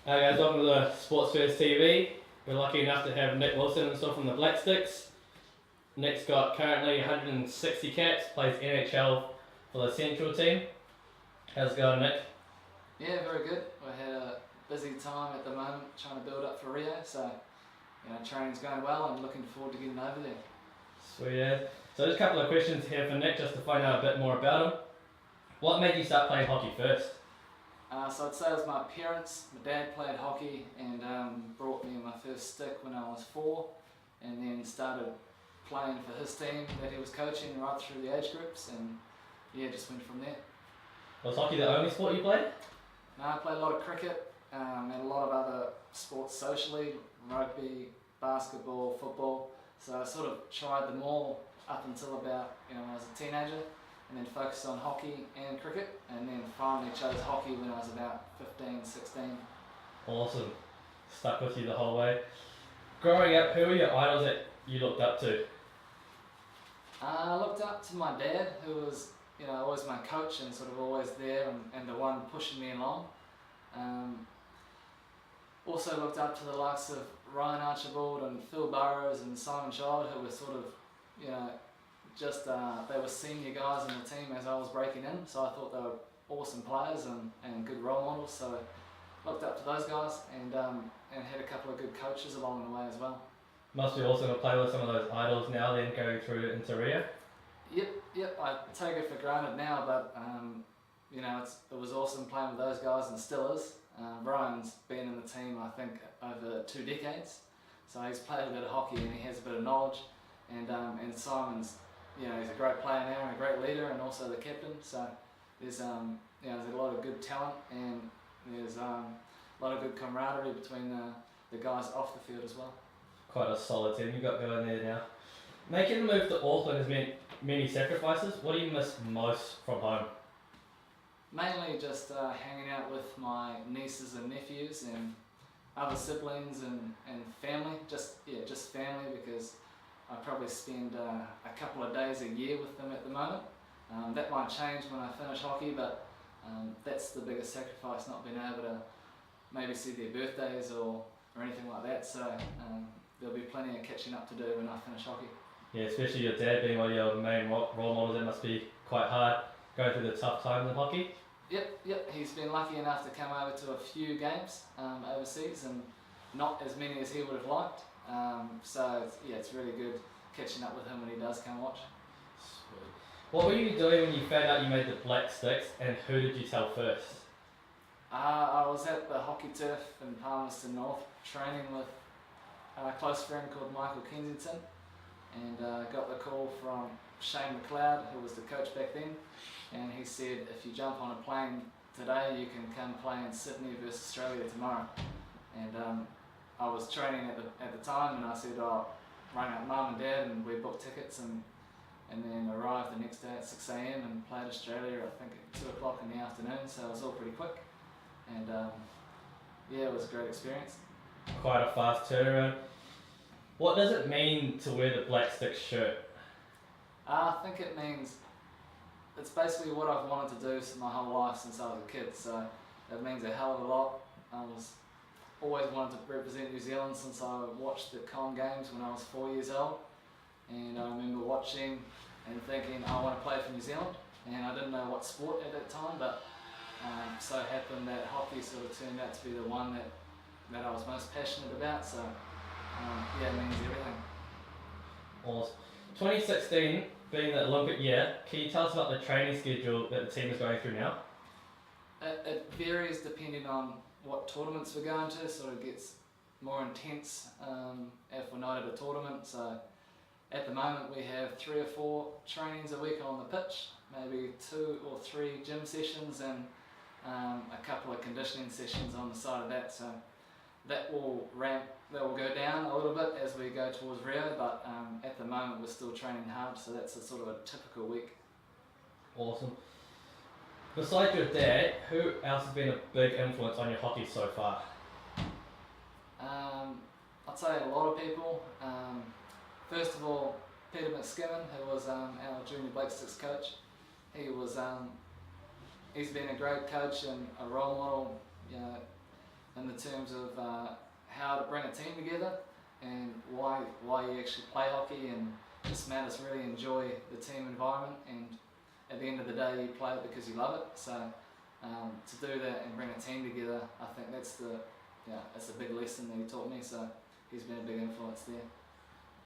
Hey guys, welcome to the Sports First TV. We're lucky enough to have Nick Wilson and stuff from the Black Sticks. Nick's got currently 160 caps, plays NHL for the Central team. How's it going, Nick? Yeah, very good. We had a busy time at the moment trying to build up for Rio, so training's going well. I'm looking forward to getting over there. Sweet as. So just a couple of questions here for Nick just to find out a bit more about him. What made you start playing hockey first? So I'd say it was my parents. My dad played hockey and brought me my first stick when I was 4, and then started playing for his team that he was coaching right through the age groups, and just went from there. Was hockey the only sport you played? No, I played a lot of cricket and a lot of other sports socially, rugby, basketball, football. So I sort of tried them all up until about when I was a teenager, and then focused on hockey and cricket, and then finally chose hockey when I was about 15, 16. Awesome. Stuck with you the whole way. Growing up, who were your idols that you looked up to? I looked up to my dad, who was always my coach and sort of always there and the one pushing me along. Also looked up to the likes of Ryan Archibald and Phil Burrows and Simon Child, who were sort of, they were senior guys in the team as I was breaking in, so I thought they were awesome players and good role models, so looked up to those guys and had a couple of good coaches along the way as well. Must be awesome to play with some of those idols now, then going through into Rio. Yep, I take it for granted now, but it was awesome playing with those guys and still is. Brian's been in the team I think over 2 decades, so he's played a bit of hockey and he has a bit of knowledge, and Simon's he's a great player now and a great leader and also the captain, so there's there's a lot of good talent and there's a lot of good camaraderie between the guys off the field as well. Quite a solid team you've got going there now. Making the move to Auckland has meant many sacrifices. What do you miss most from home? Mainly just hanging out with my nieces and nephews and other siblings and family, just family, because I probably spend a couple of days a year with them at the moment. That might change when I finish hockey, but that's the biggest sacrifice, not being able to maybe see their birthdays or anything like that, so there'll be plenty of catching up to do when I finish hockey. Yeah, especially your dad being one of your main role models, that must be quite hard going through the tough times in hockey. Yep, he's been lucky enough to come over to a few games overseas, and not as many as he would have liked. So it's really good catching up with him when he does come watch. Sweet. What were you doing when you found out you made the Black Sticks, and who did you tell first? I was at the hockey turf in Palmerston North training with a close friend called Michael Kensington, and got the call from Shane McLeod, who was the coach back then, and he said, if you jump on a plane today you can come play in Sydney versus Australia tomorrow. And I was training at the time, and I said, rang up Mum and Dad and we booked tickets and then arrived the next day at 6 AM and played Australia I think at 2 o'clock in the afternoon, so it was all pretty quick, and it was a great experience. Quite a fast turnaround. What does it mean to wear the Black Sticks shirt? I think it means it's basically what I've wanted to do my whole life since I was a kid, so it means a hell of a lot. I was always wanted to represent New Zealand since I watched the Con Games when I was 4 years old, and I remember watching and thinking I want to play for New Zealand, and I didn't know what sport at that time, but so happened that hockey sort of turned out to be the one that I was most passionate about, so it means everything. Awesome. 2016 being the Olympic year, can you tell us about the training schedule that the team is going through now? It varies depending on what tournaments we're going to, so it gets more intense if we're not at a tournament. So at the moment we have 3 or 4 trainings a week on the pitch, maybe 2 or 3 gym sessions and a couple of conditioning sessions on the side of that. So that will go down a little bit as we go towards Rio, but at the moment we're still training hard, so that's a sort of a typical week. Awesome. Besides your dad, who else has been a big influence on your hockey so far? I'd say a lot of people. First of all, Peter McSkimmon, who was our junior Black Sticks coach. He's been a great coach and a role model, in the terms of how to bring a team together and why you actually play hockey, and just matters really enjoy the team environment, and at the end of the day you play it because you love it. So to do that and bring a team together, I think that's the big lesson that he taught me, so he's been a big influence there.